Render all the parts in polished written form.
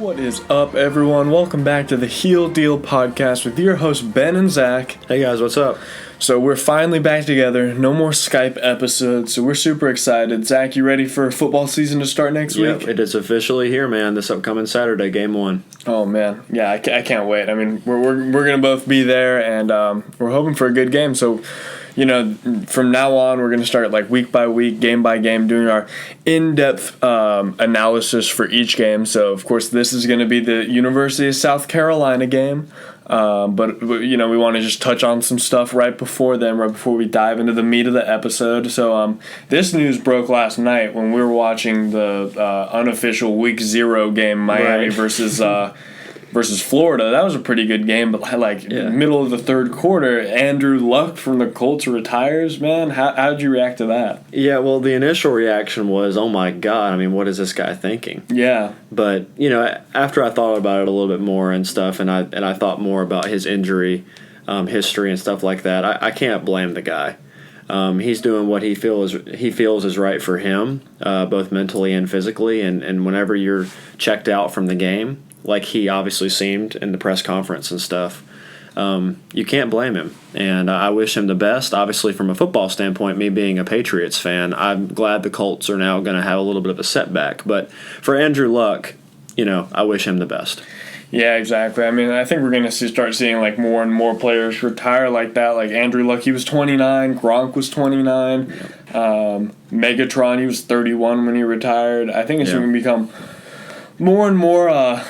What is up, everyone? Welcome back to the Heel Deal podcast with your hosts, Ben and Zach. Hey guys, what's up? So we're finally back together. No more Skype episodes, so we're super excited. Zach, you ready for football season to start next week? It is officially here, man. This upcoming Saturday, game 1. Oh man, yeah, I can't wait. I mean, we're gonna both be there, and we're hoping for a good game. So, you know, from now on, we're gonna start like week by week, game by game, doing our in-depth analysis for each game. So, of course, this is gonna be the University of South Carolina game. But you know, we want to just touch on some stuff right before we dive into the meat of the episode. So this news broke last night when we were watching the unofficial Week 0 game, Miami versus Florida. That was a pretty good game, but middle of the third quarter, Andrew Luck from the Colts retires. Man, how did you react to that? Yeah, well, the initial reaction was, oh my God, I mean, what is this guy thinking? Yeah. But, you know, after I thought about it a little bit more and stuff, and I thought more about his injury history and stuff like that, I can't blame the guy. He's doing what he feels is right for him, both mentally and physically, and whenever you're checked out from the game, like he obviously seemed in the press conference and stuff, you can't blame him. And I wish him the best. Obviously, from a football standpoint, me being a Patriots fan, I'm glad the Colts are now going to have a little bit of a setback. But for Andrew Luck, you know, I wish him the best. Yeah, exactly. I mean, I think we're going to start seeing like more and more players retire like that. Like Andrew Luck, he was 29. Gronk was 29. Megatron, he was 31 when he retired. I think it's going to become more and more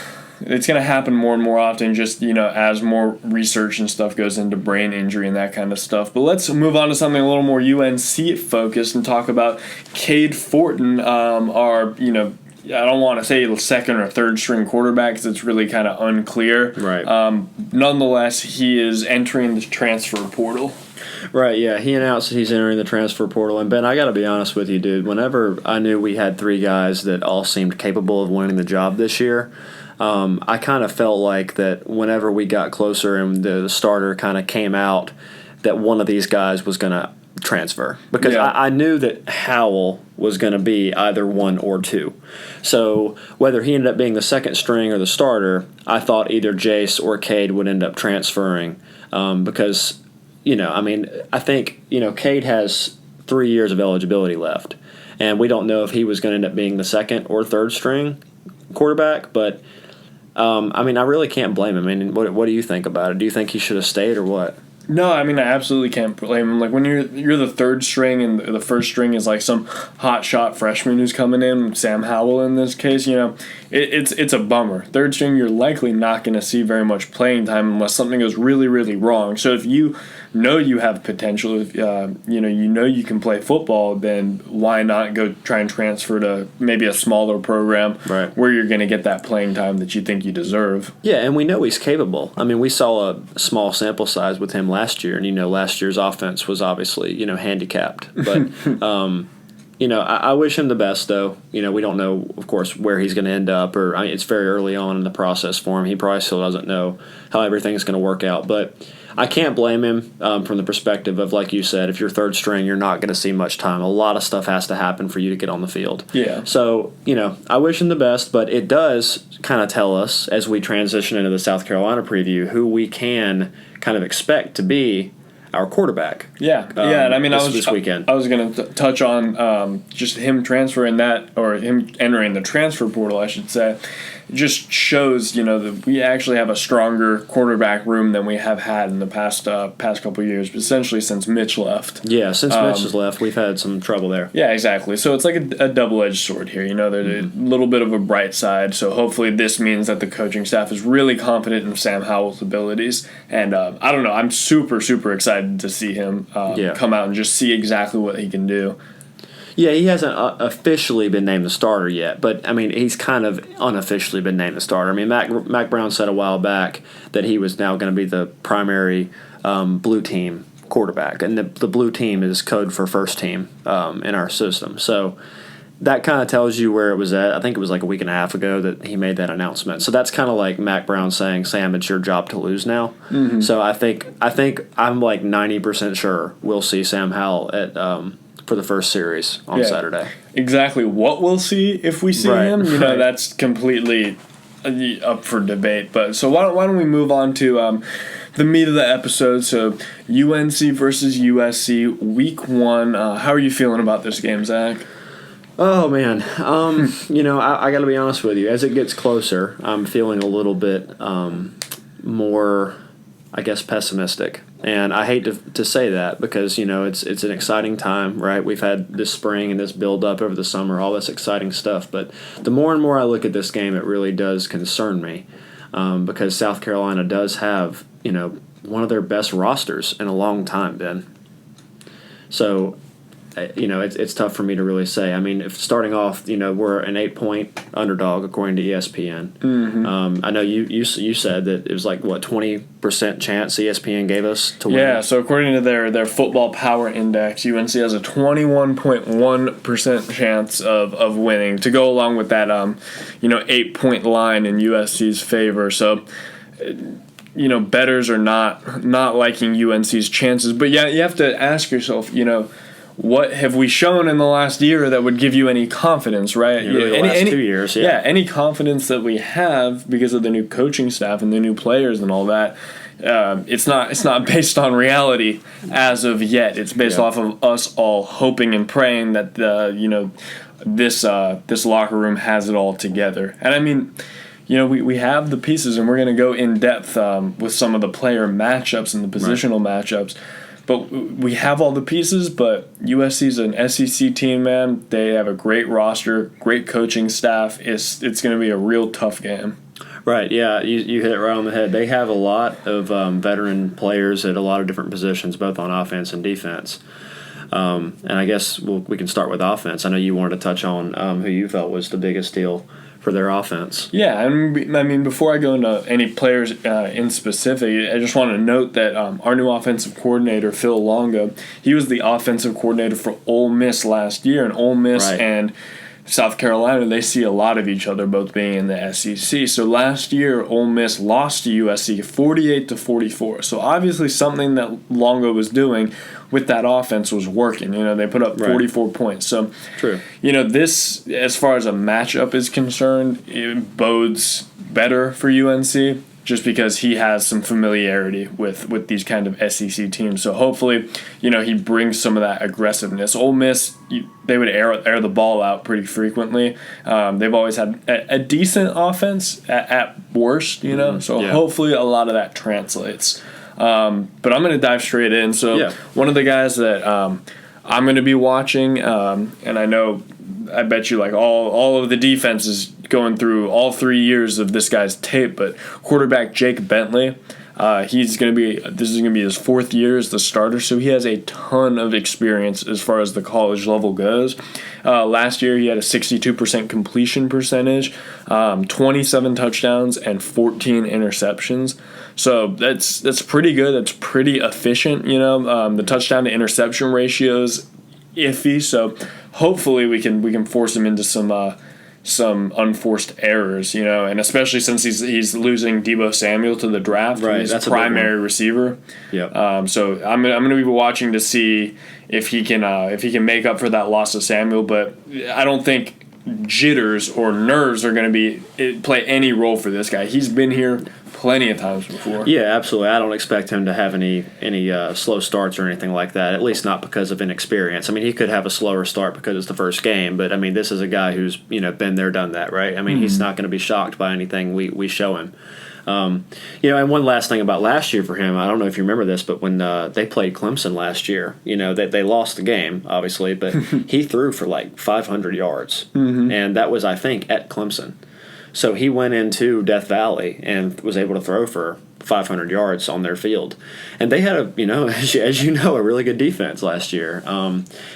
it's going to happen more and more often, just, you know, as more research and stuff goes into brain injury and that kind of stuff. But let's move on to something a little more UNC focused and talk about Cade Fortin, our, you know, I don't want to say second or third string quarterback because it's really kind of unclear. Right. Nonetheless, he is entering the transfer portal. Right, yeah. He announced that he's entering the transfer portal. And, Ben, I got to be honest with you, dude. Whenever I knew we had 3 guys that all seemed capable of winning the job this year, I kind of felt like that whenever we got closer and the starter kind of came out, that one of these guys was going to transfer. Because I knew that Howell was going to be either 1 or 2. So whether he ended up being the second string or the starter, I thought either Jace or Cade would end up transferring because, you know, I mean, I think, you know, Cade has 3 years of eligibility left. And we don't know if he was going to end up being the second or third string quarterback, but I mean, I really can't blame him. I mean, what do you think about it? Do you think he should have stayed or what? No, I mean, I absolutely can't blame him. Like, when you're the third string and the first string is like some hot shot freshman who's coming in, Sam Howell in this case, you know, it's a bummer. Third string, you're likely not going to see very much playing time unless something goes really, really wrong. So if you know you have potential, if you know you can play football, then why not go try and transfer to maybe a smaller program where you're going to get that playing time that you think you deserve. Yeah, and we know he's capable. I mean, we saw a small sample size with him last year, and, you know, last year's offense was obviously, you know, handicapped. But, you know, I wish him the best, though. You know, we don't know, of course, where he's going to end up, or I mean, it's very early on in the process for him. He probably still doesn't know how everything's going to work out. But I can't blame him from the perspective of, like you said, if you're third string, you're not going to see much time. A lot of stuff has to happen for you to get on the field. Yeah. So, you know, I wish him the best, but it does kind of tell us, as we transition into the South Carolina preview, who we can kind of expect to be our quarterback. Yeah, and I mean, this weekend. I was going to touch on just him transferring that, or him entering the transfer portal, I should say. It just shows, you know, that we actually have a stronger quarterback room than we have had in the past couple of years, essentially since Mitch left. Yeah, since Mitch has left, we've had some trouble there. Yeah, exactly. So it's like a double-edged sword here. You know, there's a little bit of a bright side. So hopefully this means that the coaching staff is really confident in Sam Howell's abilities. And I don't know, I'm super, super excited to see him come out and just see exactly what he can do. Yeah, he hasn't officially been named the starter yet, but, I mean, he's kind of unofficially been named the starter. I mean, Mac Brown said a while back that he was now going to be the primary blue team quarterback, and the blue team is code for first team in our system. So that kind of tells you where it was at. I think it was like a week and a half ago that he made that announcement. So that's kind of like Mac Brown saying, Sam, it's your job to lose now. Mm-hmm. So I think I'm like 90% sure we'll see Sam Howell at for the first series on Saturday. Exactly what we'll see if we see him, you know, that's completely up for debate. But so why don't we move on to the meat of the episode? So UNC versus USC, Week 1. How are you feeling about this game, Zach? Oh, man. I got to be honest with you. As it gets closer, I'm feeling a little bit more, I guess, pessimistic. And I hate to say that because, it's an exciting time, right? We've had this spring and this build-up over the summer, all this exciting stuff. But the more and more I look at this game, it really does concern me because South Carolina does have, one of their best rosters in a long time, Ben. So it's tough for me to really say. I mean, if starting off, we're an 8-point underdog according to ESPN. Mm-hmm. I know you said that it was like 20% chance ESPN gave us to win. Yeah, so according to their football power index, UNC has a 21.1% chance of winning to go along with that 8-point line in USC's favor. So bettors are not liking UNC's chances, but yeah, you have to ask yourself, what have we shown in the last year that would give you any confidence, right? Really the last 2 years, yeah. Yeah, any confidence that we have because of the new coaching staff and the new players and all that. It's not based on reality as of yet. It's based off of us all hoping and praying that this locker room has it all together. And I mean, we have the pieces, and we're going to go in depth with some of the player matchups and the positional matchups. But we have all the pieces, but USC's an SEC team, man. They have a great roster, great coaching staff. It's going to be a real tough game. Right, yeah, you hit it right on the head. They have a lot of veteran players at a lot of different positions, both on offense and defense. And I guess we can start with offense. I know you wanted to touch on who you felt was the biggest deal for their offense. Yeah, I mean, before I go into any players in specific, I just want to note that our new offensive coordinator, Phil Longo, he was the offensive coordinator for Ole Miss last year, and Ole Miss and South Carolina, they see a lot of each other, both being in the SEC. So last year, Ole Miss lost to USC 48-44. So obviously something that Longo was doing with that offense was working. They put up 44 points. So, true. This, as far as a matchup is concerned, it bodes better for UNC just because he has some familiarity with these kind of SEC teams. So hopefully, he brings some of that aggressiveness. Ole Miss, they would air the ball out pretty frequently. They've always had a decent offense at worst, So hopefully a lot of that translates. But I'm going to dive straight in. So one of the guys that I'm going to be watching, and I bet you all of the defenses going through all 3 years of this guy's tape, but quarterback Jake Bentley, this is going to be his 4th year as the starter, so he has a ton of experience as far as the college level goes. Last year he had a 62% completion percentage, 27 touchdowns, and 14 interceptions. So that's pretty good. That's pretty efficient. The touchdown to interception ratio is iffy. So hopefully we can force him into some unforced errors. And especially since he's losing Deebo Samuel to the draft. Right, he's that's primary receiver. Yep. So I'm gonna be watching to see if he can make up for that loss of Samuel. But I don't think jitters or nerves are going to play any role for this guy. He's been here plenty of times before. Yeah, absolutely. I don't expect him to have any slow starts or anything like that, at least not because of inexperience. I mean, he could have a slower start because it's the first game, but, I mean, this is a guy who's, been there, done that, right? I mean, he's not going to be shocked by anything we show him. And one last thing about last year for him, I don't know if you remember this, but when they played Clemson last year, they lost the game, obviously, but he threw for 500 yards, and that was, I think, at Clemson. So he went into Death Valley and was able to throw for 500 yards on their field. And they had as you know, a really good defense last year.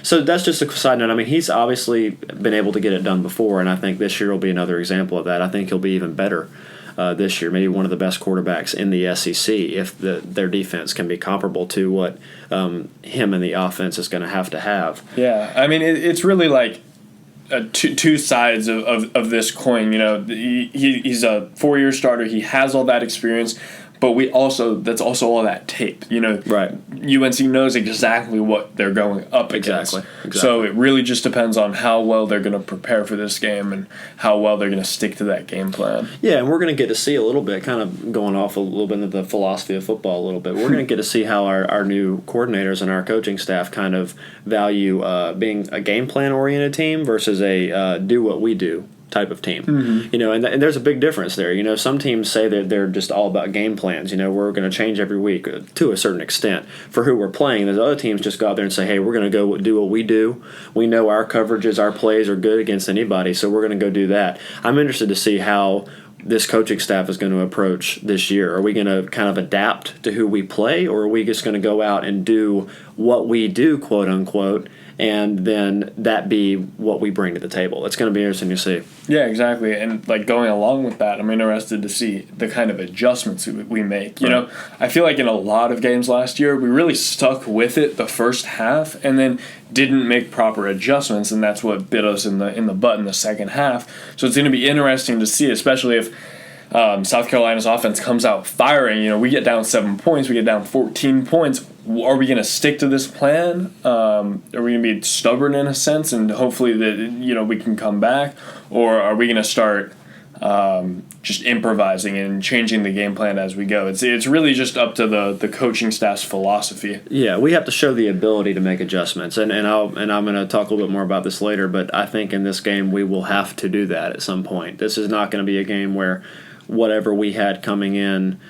So that's just a side note. I mean, he's obviously been able to get it done before, and I think this year will be another example of that. I think he'll be even better this year, maybe one of the best quarterbacks in the SEC if their defense can be comparable to what him and the offense is going to have. Yeah, I mean, it's really like two sides of this coin. He's a 4-year starter. He has all that experience, but that's also all that tape. Right. UNC knows exactly what they're going up against. Exactly. So it really just depends on how well they're going to prepare for this game and how well they're going to stick to that game plan. Yeah, and we're going to get to see a little bit, kind of going off a little bit into the philosophy of football a little bit. We're going to get to see how our new coordinators and our coaching staff kind of value being a game plan oriented team versus a do what we do type of team. And there's a big difference there. Some teams say that they're just all about game plans. We're going to change every week to a certain extent for who we're playing. There's other teams just go out there and say, hey, we're going to go do what we do. We know our coverages, our plays are good against anybody, so we're going to go do that. I'm interested to see how this coaching staff is going to approach this year. Are we going to kind of adapt to who we play, or are we just going to go out and do what we do, quote unquote, and then that be what we bring to the table? It's going to be interesting to see. Yeah, exactly. And going along with that, I'm interested to see the kind of adjustments we make. I feel like in a lot of games last year, we really stuck with it the first half and then didn't make proper adjustments, and that's what bit us in the butt in the second half. So it's going to be interesting to see, especially if South Carolina's offense comes out firing. We get down 7 points, we get down 14 points. Are we going to stick to this plan? Are we going to be stubborn in a sense, and hopefully that we can come back, or are we going to start just improvising and changing the game plan as we go? It's really just up to the coaching staff's philosophy. Yeah, we have to show the ability to make adjustments, and I'm going to talk a little bit more about this later. But I think in this game we will have to do that at some point. This is not going to be a game where whatever we had coming in.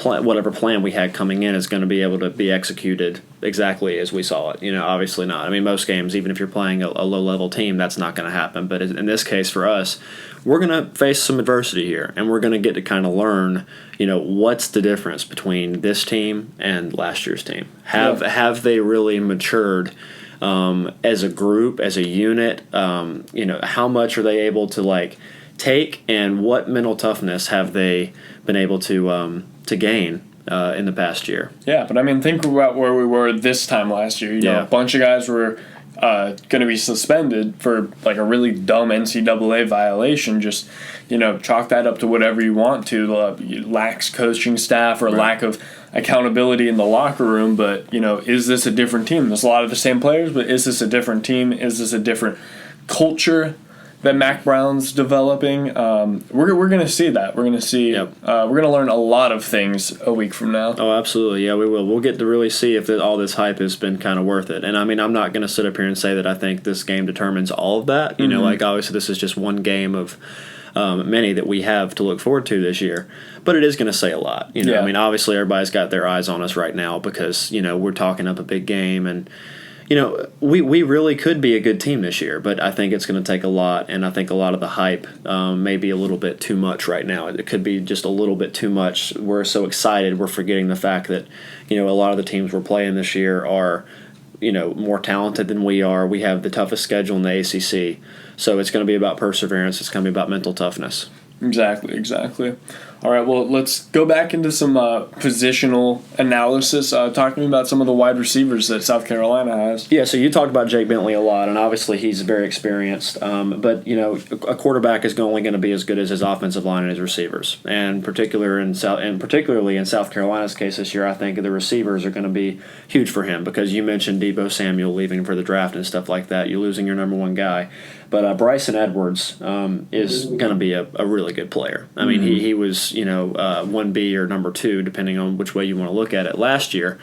Whatever plan we had coming in is going to be able to be executed exactly as we saw it. Obviously not. I mean, most games, even if you're playing a low-level team, that's not going to happen. But in this case, for us, we're going to face some adversity here, and we're going to get to kind of learn, what's the difference between this team and last year's team. Have they really matured as a group, as a unit? How much are they able to take, and what mental toughness have they been able to gain in the past year? Yeah, but I mean, think about where we were this time last year. A bunch of guys were going to be suspended for a really dumb NCAA violation. Just chalk that up to whatever you want to. Lax coaching staff or lack of accountability in the locker room. But is this a different team? There's a lot of the same players, but is this a different team? Is this a different culture that Mac Brown's developing? We're going to see that. We're going to see. We're going to learn a lot of things a week from now. Oh, absolutely. Yeah, we will. We'll get to really see if all this hype has been kind of worth it. And I mean, I'm not going to sit up here and say that I think this game determines all of that. Obviously this is just one game of many that we have to look forward to this year. But it is going to say a lot. I mean, obviously everybody's got their eyes on us right now because we're talking up a big game, and we really could be a good team this year, but I think it's going to take a lot, and I think a lot of the hype may be a little bit too much right now. It could be just a little bit too much. We're so excited, we're forgetting the fact that, a lot of the teams we're playing this year are, more talented than we are. We have the toughest schedule in the ACC, so it's going to be about perseverance. It's going to be about mental toughness. Exactly. All right, well, let's go back into some positional analysis, talking about some of the wide receivers that South Carolina has. Yeah, so you talked about Jake Bentley a lot, and obviously he's very experienced. But, a quarterback is only going to be as good as his offensive line and his receivers. And particularly in South Carolina's case this year, I think the receivers are going to be huge for him because you mentioned Deebo Samuel leaving for the draft and stuff like that. You're losing your number one guy. But Bryson Edwards is going to be a really good player. I mean, he was 1B or number 2, depending on which way you want to look at it, last year.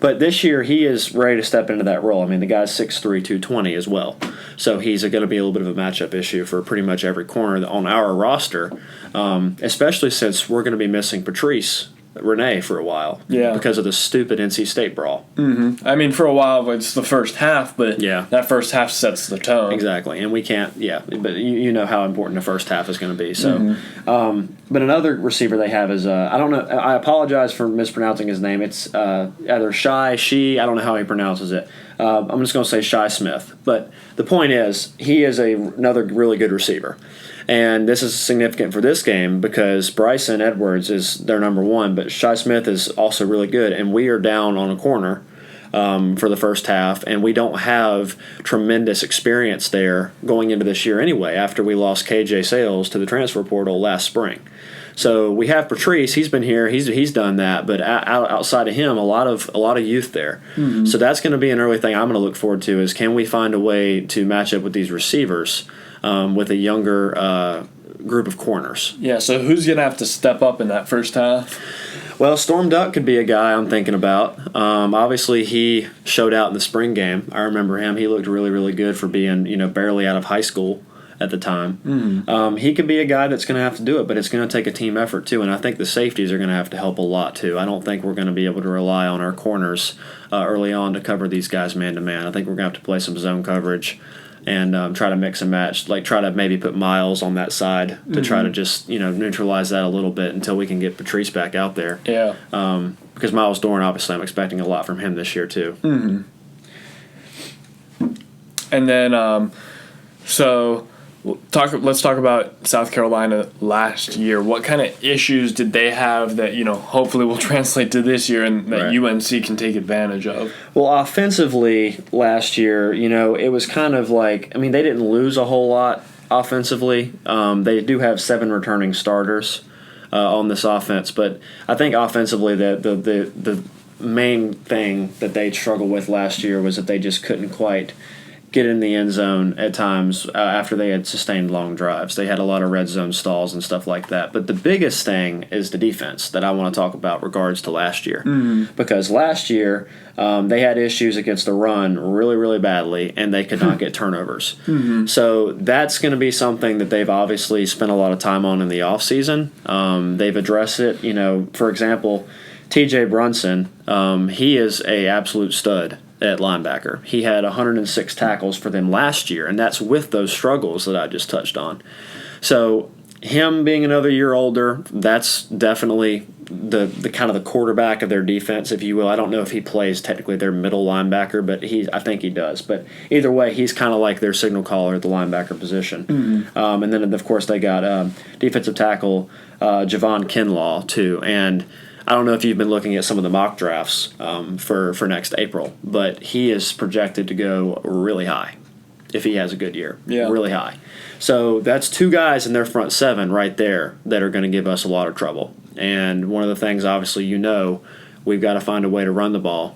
But this year, he is ready to step into that role. I mean, the guy's 6'3", 220 as well. So he's going to be a little bit of a matchup issue for pretty much every corner on our roster, especially since we're going to be missing Patrice Renee for a while because of the stupid NC State brawl. Mm-hmm. I mean, for a while, it's the first half, but that first half sets the tone. Exactly, and we can't, but you know how important the first half is going to be. So, but another receiver they have is, I don't know, I apologize for mispronouncing his name. It's either She, I don't know how he pronounces it. I'm just going to say Shi Smith. But the point is, he is another really good receiver. And this is significant for this game because Bryson Edwards is their number one, but Shi Smith is also really good. And we are down on a corner for the first half, and we don't have tremendous experience there going into this year anyway after we lost KJ Sales to the transfer portal last spring. So we have Patrice. He's been here. He's done that. But outside of him, a lot of youth there. Mm-hmm. So that's going to be an early thing I'm going to look forward to is can we find a way to match up with these receivers with a younger group of corners. Yeah, so who's going to have to step up in that first half? Well, Storm Duck could be a guy I'm thinking about. Obviously, he showed out in the spring game. I remember him. He looked really, really good for being, barely out of high school at the time. Mm-hmm. He could be a guy that's going to have to do it, but it's going to take a team effort too. And I think the safeties are going to have to help a lot too. I don't think we're going to be able to rely on our corners early on to cover these guys man-to-man. I think we're going to have to play some zone coverage and try to mix and match, like try to maybe put Miles on that side to try to just, neutralize that a little bit until we can get Patrice back out there. Yeah. Because Miles Dorn, obviously, I'm expecting a lot from him this year too. Mm-hmm. And then, let's talk about South Carolina last year. What kind of issues did they have that, hopefully will translate to this year and that UNC can take advantage of? Well, offensively last year, it was kind of like, they didn't lose a whole lot offensively. They do have 7 returning starters on this offense, but I think offensively the main thing that they struggled with last year was that they just couldn't quite get in the end zone at times after they had sustained long drives. They had a lot of red zone stalls and stuff like that. But the biggest thing is the defense that I want to talk about regards to last year. Mm-hmm. Because last year they had issues against the run really, really badly, and they could not get turnovers. Mm-hmm. So that's going to be something that they've obviously spent a lot of time on in the offseason. They've addressed it. For example, T.J. Brunson, he is a absolute stud at linebacker. He had 106 tackles for them last year, and that's with those struggles that I just touched on. So him being another year older, that's definitely the kind of the quarterback of their defense, if you will. I don't know if he plays technically their middle linebacker, but I think he does. But either way, he's kind of like their signal caller at the linebacker position. Mm-hmm. And then, of course, they got defensive tackle Javon Kinlaw, too. And I don't know if you've been looking at some of the mock drafts for next April, but he is projected to go really high if he has a good year. Yeah. Really high. So that's 2 guys in their front 7 right there that are going to give us a lot of trouble. And one of the things, obviously, we've got to find a way to run the ball.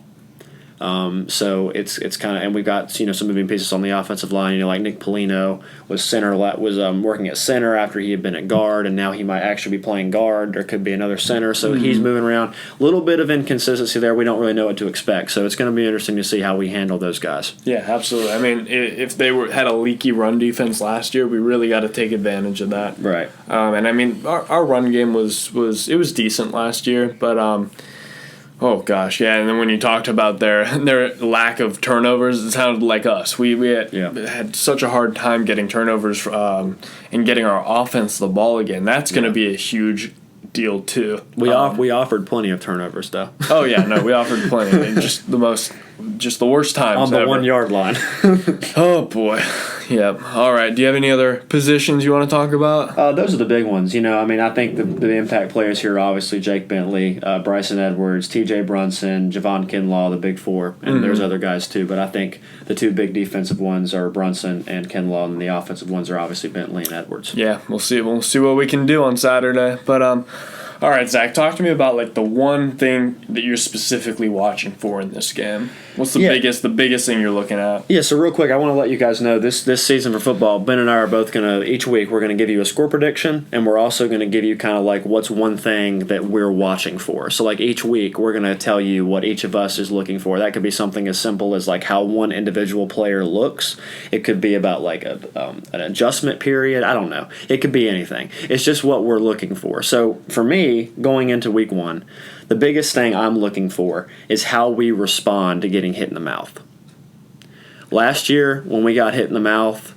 So it's kind of, and we've got some moving pieces on the offensive line. Like Nick Polino was working at center after he had been at guard, and now he might actually be playing guard. There could be another center, so he's moving around. A little bit of inconsistency there. We don't really know what to expect, so it's going to be interesting to see how we handle those guys. Yeah, absolutely. If they had a leaky run defense last year, we really got to take advantage of that. Right. And our run game was decent last year, but. Oh gosh, yeah, and then when you talked about their lack of turnovers, it sounded like us. We had such a hard time getting turnovers and getting our offense the ball again. That's going to be a huge deal too. We offered plenty of turnovers though. Oh yeah, no, we offered plenty. Just the worst times on the ever. 1 yard line. Oh boy. Yep. All right. Do you have any other positions you want to talk about? Those are the big ones. I think the impact players here are obviously Jake Bentley, Bryson Edwards, T.J. Brunson, Javon Kinlaw, the big 4, and there's other guys too. But I think the 2 big defensive ones are Brunson and Kinlaw, and the offensive ones are obviously Bentley and Edwards. Yeah, we'll see. We'll see what we can do on Saturday. But all right, Zach, talk to me about the one thing that you're specifically watching for in this game. What's the biggest thing you're looking at? Yeah, so real quick, I want to let you guys know this season for football, Ben and I are both going to, each week, we're going to give you a score prediction, and we're also going to give you kind of what's one thing that we're watching for. So each week, we're going to tell you what each of us is looking for. That could be something as simple as how one individual player looks. It could be about an adjustment period. I don't know. It could be anything. It's just what we're looking for. So for me, going into week 1, the biggest thing I'm looking for is how we respond to getting hit in the mouth. Last year, when we got hit in the mouth,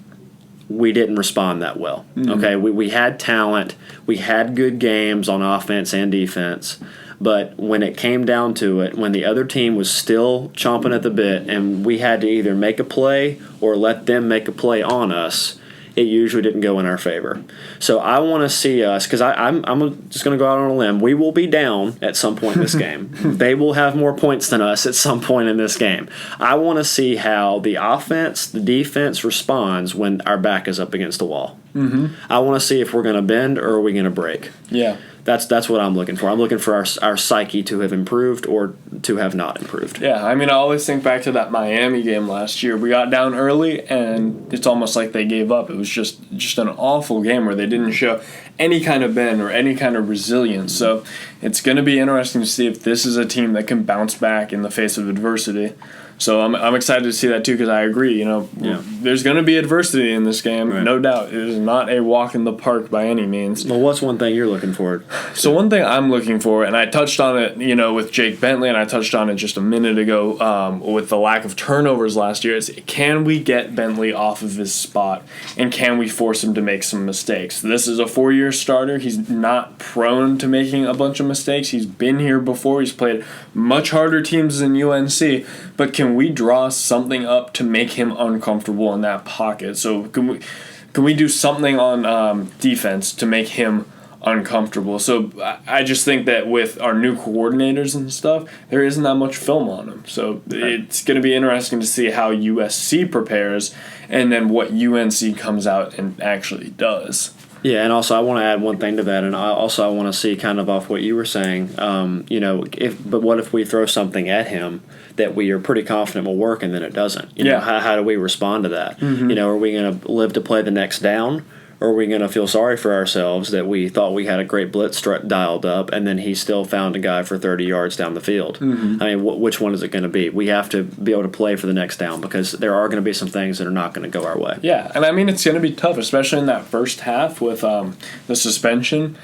we didn't respond that well. Mm-hmm. Okay, we had talent. We had good games on offense and defense. But when it came down to it, when the other team was still chomping at the bit and we had to either make a play or let them make a play on us, it usually didn't go in our favor. So I want to see us, because I'm just going to go out on a limb. We will be down at some point in this game. They will have more points than us at some point in this game. I want to see how the offense, the defense responds when our back is up against the wall. Mm-hmm. I want to see if we're going to bend or are we going to break. Yeah. That's what I'm looking for. I'm looking for our psyche to have improved or to have not improved. Yeah, I mean, I always think back to that Miami game last year. We got down early, and it's almost like they gave up. It was just an awful game where they didn't show any kind of bend or any kind of resilience. So it's going to be interesting to see if this is a team that can bounce back in the face of adversity. So I'm excited to see that too, because I agree. There's going to be adversity in this game, right. No doubt. It is not a walk in the park by any means. Well, what's one thing you're looking for? So one thing I'm looking for, and I touched on it, with Jake Bentley, and I touched on it just a minute ago with the lack of turnovers last year, is can we get Bentley off of his spot, and can we force him to make some mistakes? This is a 4-year starter. He's not prone to making a bunch of mistakes. He's been here before. He's played much harder teams than UNC, but can we draw something up to make him uncomfortable in that pocket? So can we do something on defense to make him uncomfortable? So I just think that with our new coordinators and stuff, there isn't that much film on him. So it's going to be interesting to see how USC prepares and then what UNC comes out and actually does. Yeah, and also I want to add one thing to that, and I want to see kind of off what you were saying. But what if we throw something at him that we are pretty confident will work, and then it doesn't? How do we respond to that? Mm-hmm. Are we going to live to play the next down? Or are we going to feel sorry for ourselves that we thought we had a great blitz dialed up, and then he still found a guy for 30 yards down the field? Mm-hmm. I mean, which one is it going to be? We have to be able to play for the next down, because there are going to be some things that are not going to go our way. Yeah, and I mean, it's going to be tough, especially in that first half with the suspension.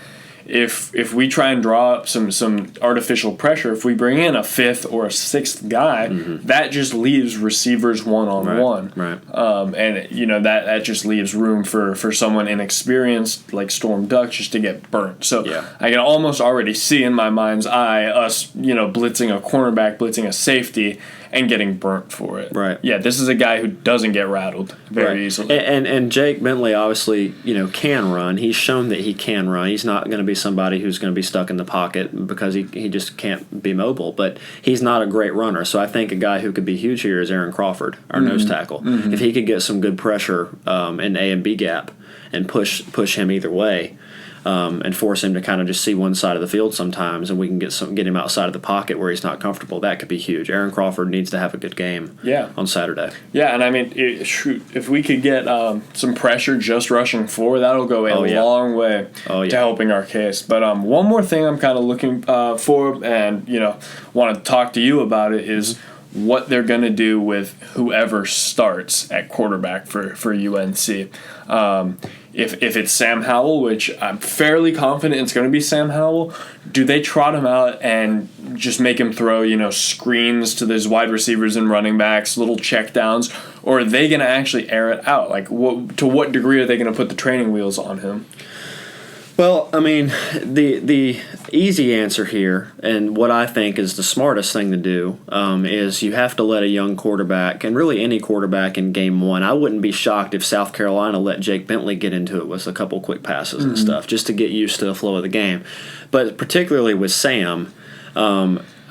If we try and draw up some artificial pressure, if we bring in a fifth or a sixth guy, mm-hmm. that just leaves receivers one-on-one. Right. And that just leaves room for someone inexperienced like Storm Duck just to get burnt. So I can almost already see in my mind's eye us, blitzing a cornerback, blitzing a safety, and getting burnt for it. Right. Yeah, this is a guy who doesn't get rattled very easily. And Jake Bentley obviously, can run. He's shown that he can run. He's not going to be somebody who's going to be stuck in the pocket because he just can't be mobile. But he's not a great runner. So I think a guy who could be huge here is Aaron Crawford, our mm-hmm. nose tackle. Mm-hmm. If he could get some good pressure in A and B gap and push him either way, and force him to kind of just see one side of the field sometimes, and we can get him outside of the pocket where he's not comfortable. That could be huge. Aaron Crawford needs to have a good game on Saturday. Yeah, and I mean, if we could get some pressure just rushing forward, that'll go a long way to helping our case. But one more thing I'm kind of looking for, and want to talk to you about it, is what they're going to do with whoever starts at quarterback for UNC. If it's Sam Howell, which I'm fairly confident it's going to be Sam Howell, do they trot him out and just make him throw, screens to those wide receivers and running backs, little checkdowns, or are they going to actually air it out? Like, to what degree are they going to put the training wheels on him? Well, I mean, the easy answer here, and what I think is the smartest thing to do, is you have to let a young quarterback, and really any quarterback in game one. I wouldn't be shocked if South Carolina let Jake Bentley get into it with a couple quick passes mm-hmm. and stuff, just to get used to the flow of the game. But particularly with Sam,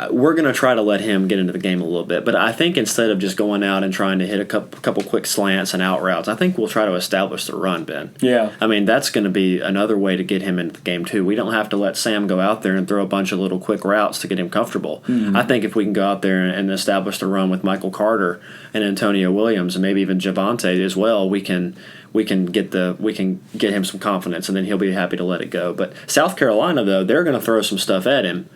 we're going to try to let him get into the game a little bit. But I think instead of just going out and trying to hit a couple quick slants and out routes, I think we'll try to establish the run, Ben. Yeah. I mean, that's going to be another way to get him into the game, too. We don't have to let Sam go out there and throw a bunch of little quick routes to get him comfortable. Mm-hmm. I think if we can go out there and establish the run with Michael Carter and Antonio Williams and maybe even Javonte as well, we can get him some confidence, and then he'll be happy to let it go. But South Carolina, though, they're going to throw some stuff at him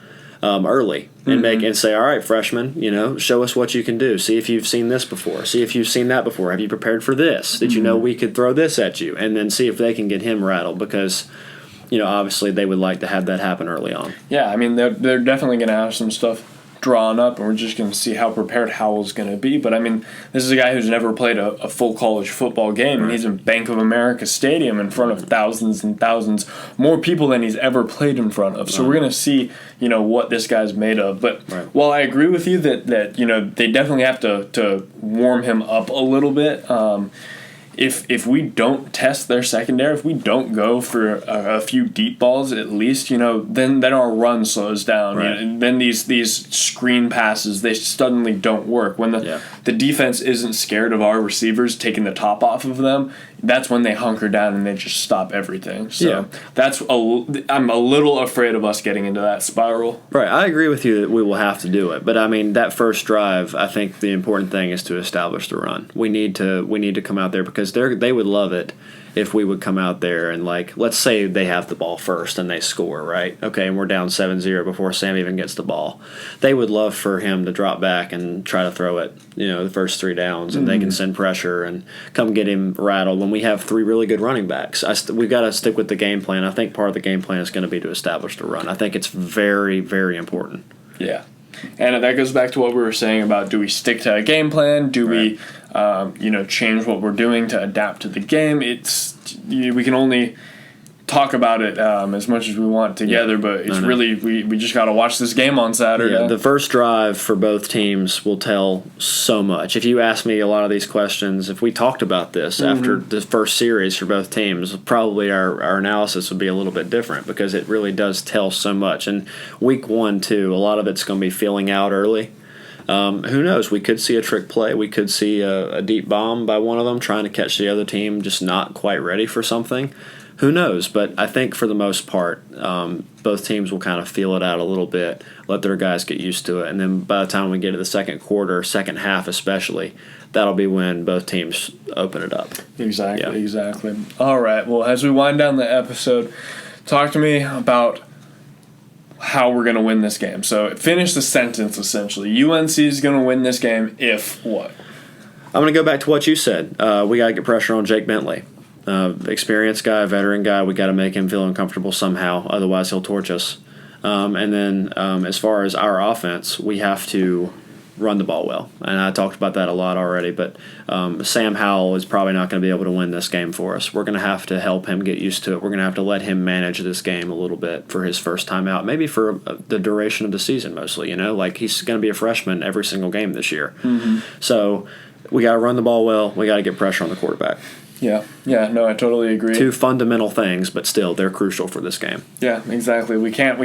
early and mm-hmm. say, all right, freshman, show us what you can do. See if you've seen this before. See if you've seen that before. Have you prepared for this? Did you know we could throw this at you? And then see if they can get him rattled, because obviously they would like to have that happen early on. Yeah, I mean, they're definitely going to have some stuff drawn up, and we're just going to see how prepared Howell's going to be. But, I mean, this is a guy who's never played a full college football game, and he's in Bank of America Stadium in front of thousands and thousands more people than he's ever played in front of. So we're going to see, what this guy's made of. But while I agree with you that they definitely have to warm him up a little bit, if we don't test their secondary, if we don't go for a few deep balls at least, then our run slows down. Right. And then these screen passes, they suddenly don't work. When the defense isn't scared of our receivers taking the top off of them, that's when they hunker down and they just stop everything. So I'm a little afraid of us getting into that spiral. Right, I agree with you that we will have to do it. But I mean, that first drive, I think the important thing is to establish the run. We need to come out there because they would love it if we would come out there and, like, let's say they have the ball first and they score, right? Okay, and we're down 7-0 before Sam even gets the ball. They would love for him to drop back and try to throw it, the first 3 downs, and they can send pressure and come get him rattled when we have 3 really good running backs. We've got to stick with the game plan. I think part of the game plan is going to be to establish the run. I think it's very, very important. Yeah. And that goes back to what we were saying about, do we stick to a game plan? Do we, change what we're doing to adapt to the game? We can only talk about it as much as we want together, but it's really we just got to watch this game on Saturday. Yeah, the first drive for both teams will tell so much. If you ask me a lot of these questions, if we talked about this after the first series for both teams, probably our analysis would be a little bit different because it really does tell so much. And week 1, too, a lot of it's going to be feeling out early. Who knows? We could see a trick play. We could see a deep bomb by one of them trying to catch the other team just not quite ready for something. Who knows? But I think for the most part, both teams will kind of feel it out a little bit, let their guys get used to it. And then by the time we get to the second quarter, second half especially, that'll be when both teams open it up. Exactly. All right. Well, as we wind down the episode, talk to me about how we're going to win this game. So finish the sentence, essentially. UNC is going to win this game if what? I'm going to go back to what you said. We got to get pressure on Jake Bentley. Experienced guy, veteran guy, we got to make him feel uncomfortable somehow, otherwise he'll torch us. And then as far as our offense, we have to run the ball well. And I talked about that a lot already, but Sam Howell is probably not going to be able to win this game for us. We're going to have to help him get used to it. We're going to have to let him manage this game a little bit for his first time out, maybe for the duration of the season mostly, like he's going to be a freshman every single game this year. So we got to run the ball well. We got to get pressure on the quarterback. Yeah, no, I totally agree. 2 fundamental things, but still, they're crucial for this game. Yeah, exactly. We can't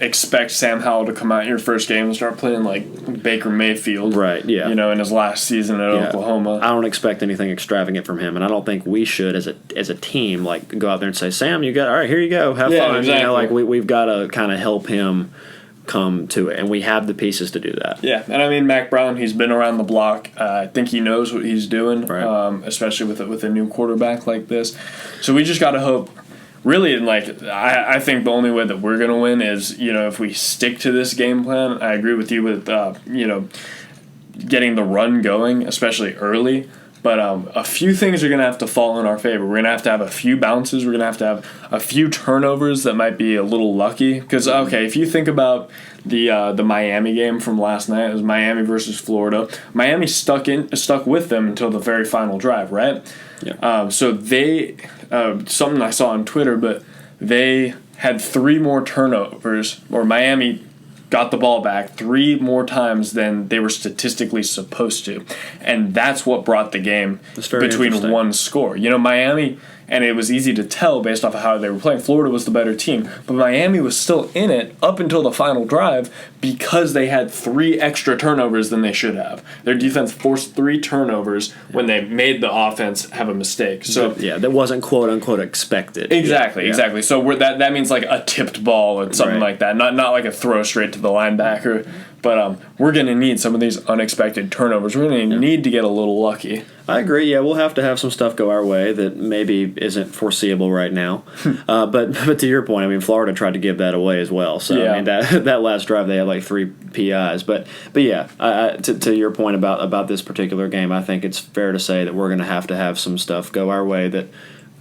expect Sam Howell to come out your first game and start playing like Baker Mayfield, right? Yeah, in his last season at Oklahoma. I don't expect anything extravagant from him, and I don't think we should, as a team, like go out there and say, "Sam, all right, here you go, have fun." Exactly. We've got to kind of help him come to it, and we have the pieces to do that. Yeah, and I mean Mac Brown, he's been around the block. I think he knows what he's doing, right. Especially with a new quarterback like this. So we just got to hope. Really, I think the only way that we're gonna win is if we stick to this game plan. I agree with you with getting the run going, especially early. But a few things are going to have to fall in our favor. We're going to have a few bounces. We're going to have a few turnovers that might be a little lucky. Because, if you think about the Miami game from last night, it was Miami versus Florida. Miami stuck with them until the very final drive, right? Yeah. So they something I saw on Twitter, but they had 3 more turnovers, or Miami got the ball back 3 more times than they were statistically supposed to. And that's what brought the game between one score. Miami, and it was easy to tell based off of how they were playing, Florida was the better team. But Miami was still in it up until the final drive because they had 3 extra turnovers than they should have. Their defense forced 3 turnovers when they made the offense have a mistake. So that wasn't quote-unquote expected. Exactly. So that means like a tipped ball or something like that, not like a throw straight to the linebacker. But we're going to need some of these unexpected turnovers. We're going to need to get a little lucky. I agree. Yeah, we'll have to have some stuff go our way that maybe isn't foreseeable right now. But to your point, I mean, Florida tried to give that away as well. So I mean, that last drive they had like 3 PIs. But yeah, to your point about this particular game, I think it's fair to say that we're going to have some stuff go our way that.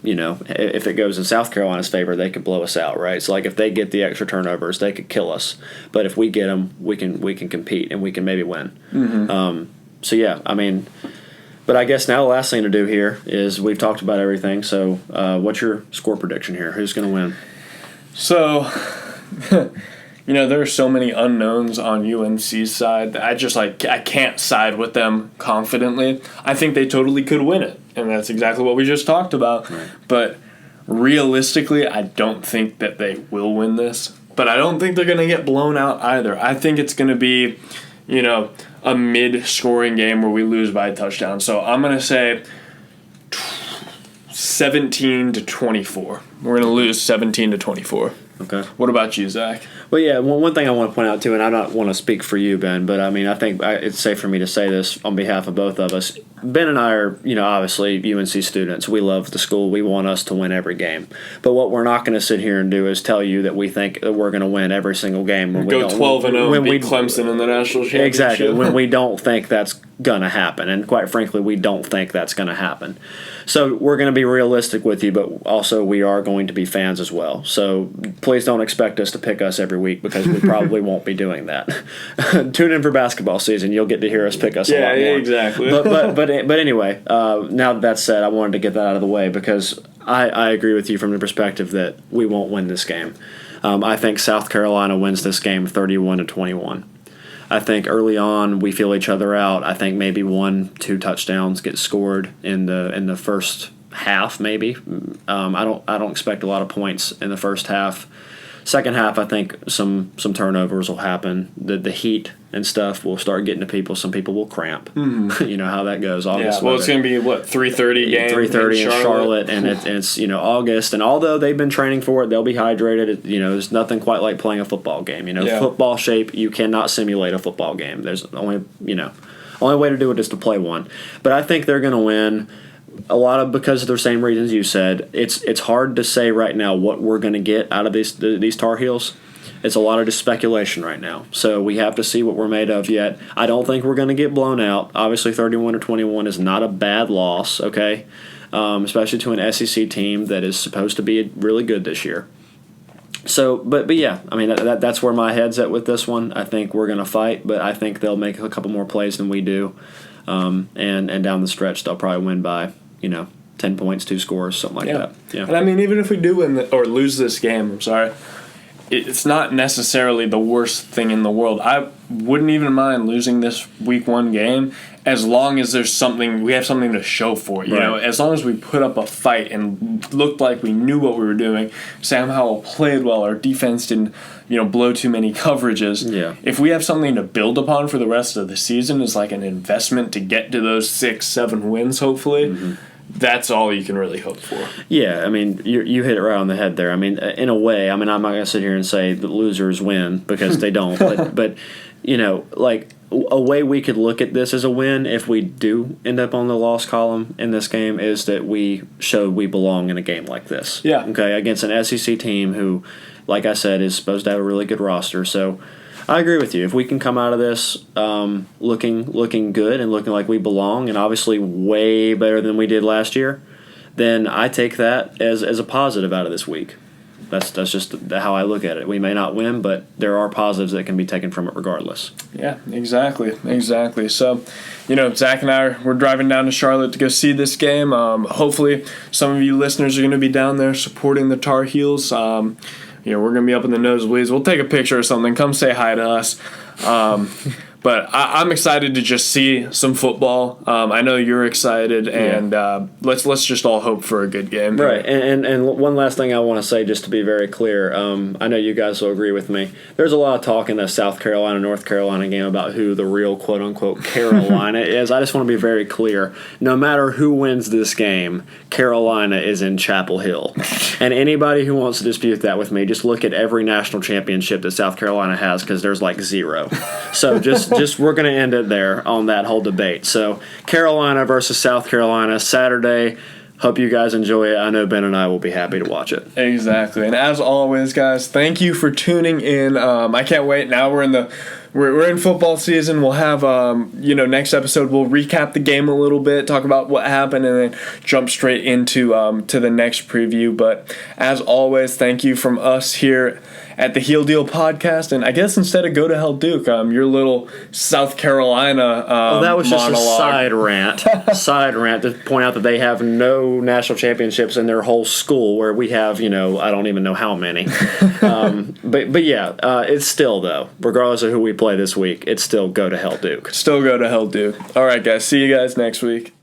If it goes in South Carolina's favor, they could blow us out, right? So, like, if they get the extra turnovers, they could kill us. But if we get them, we can compete and we can maybe win. So, yeah, I mean, but I guess now the last thing to do here is we've talked about everything. So, what's your score prediction here? Who's going to win? So, there are so many unknowns on UNC's side that I can't side with them confidently. I think they totally could win it. and that's exactly what we just talked about. Right. But realistically, I don't think that they will win this. But I don't think they're going to get blown out either. I think it's going to be, a mid-scoring game where we lose by a touchdown. So I'm going to say 17-24. We're going to lose 17-24. Okay. What about you, Zach? Well, yeah, one thing I want to point out, too, and I don't want to speak for you, Ben, but, I think it's safe for me to say this on behalf of both of us. Ben and I are, obviously UNC students. We love the school. We want us to win every game. But what we're not going to sit here and do is tell you that we think that we're going to win every single game. When Go 12-0 and beat Clemson in the national championship. Exactly, when we don't think that's going to happen. And quite frankly, we don't think that's going to happen. So we're going to be realistic with you, but also we are going to be fans as well. So please don't expect us to pick us every week because we probably won't be doing that. Tune in for basketball season. You'll get to hear us pick us a lot more. Yeah, exactly. But anyway, now that that's said, I wanted to get that out of the way because I agree with you from the perspective that we won't win this game. I think South Carolina wins this game 31-21. I think early on we feel each other out. I think maybe 1-2 touchdowns get scored in the first half. Maybe I don't expect a lot of points in the first half. Second half, I think some turnovers will happen. The heat and stuff will start getting to people. Some people will cramp. Mm-hmm. You know how that goes. August, well, it's going to be, 3:30 game? 3:30 in Charlotte, and it's August. And although they've been training for it, they'll be hydrated. There's nothing quite like playing a football game. Football shape, you cannot simulate a football game. There's only way to do it is to play one. But I think they're going to win. A lot of because of the same reasons you said. It's hard to say right now what we're going to get out of these Tar Heels. It's a lot of just speculation right now. So we have to see what we're made of yet. I don't think we're going to get blown out. Obviously, 31-21 is not a bad loss, okay? Especially to an SEC team that is supposed to be really good this year. So, but yeah, I mean that's where my head's at with this one. I think we're going to fight, but I think they'll make a couple more plays than we do. And down the stretch, they'll probably win by 10 points, 2 scores, something like that. Yeah. And I mean, even if we do win or lose this game, it's not necessarily the worst thing in the world. I wouldn't even mind losing this week 1 game as long as we have something to show for it. Right. As long as we put up a fight and looked like we knew what we were doing. Sam Howell played well. Our defense didn't, blow too many coverages. Yeah. If we have something to build upon for the rest of the season as like an investment to get to those 6-7 wins, hopefully. Mm-hmm. That's all you can really hope for. Yeah, I mean, you hit it right on the head there. I mean, in a way, I'm not going to sit here and say the losers win because they don't. but a way we could look at this as a win if we do end up on the loss column in this game is that we showed we belong in a game like this. Yeah. Okay, against an SEC team who, like I said, is supposed to have a really good roster. So I agree with you. If we can come out of this looking good and looking like we belong, and obviously way better than we did last year, then I take that as a positive out of this week. That's just how I look at it. We may not win, but there are positives that can be taken from it regardless. Yeah, exactly. So, Zach and I we're driving down to Charlotte to go see this game. Hopefully, some of you listeners are going to be down there supporting the Tar Heels. We're going to be up in the nosebleeds. We'll take a picture or something. Come say hi to us. But I'm excited to just see some football. I know you're excited, and let's just all hope for a good game. Right, and one last thing I want to say, just to be very clear, I know you guys will agree with me. There's a lot of talk in the South Carolina-North Carolina game about who the real quote-unquote Carolina is. I just want to be very clear. No matter who wins this game, Carolina is in Chapel Hill. And anybody who wants to dispute that with me, just look at every national championship that South Carolina has because there's like 0. So just we're going to end it there on that whole debate. So Carolina versus South Carolina, Saturday. Hope you guys enjoy it. I know Ben and I will be happy to watch it. Exactly. And as always, guys, thank you for tuning in. I can't wait. Now we're in football season. We'll have next episode we'll recap the game a little bit, talk about what happened, and then jump straight into to the next preview. But as always, thank you from us here at the Heel Deal Podcast, and I guess instead of Go to Hell Duke, your little South Carolina that was just monologue. A side rant to point out that they have no national championships in their whole school, where we have, I don't even know how many. But yeah, it's still, though, regardless of who we play this week, it's still Go to Hell Duke. Still Go to Hell Duke. All right, guys, see you guys next week.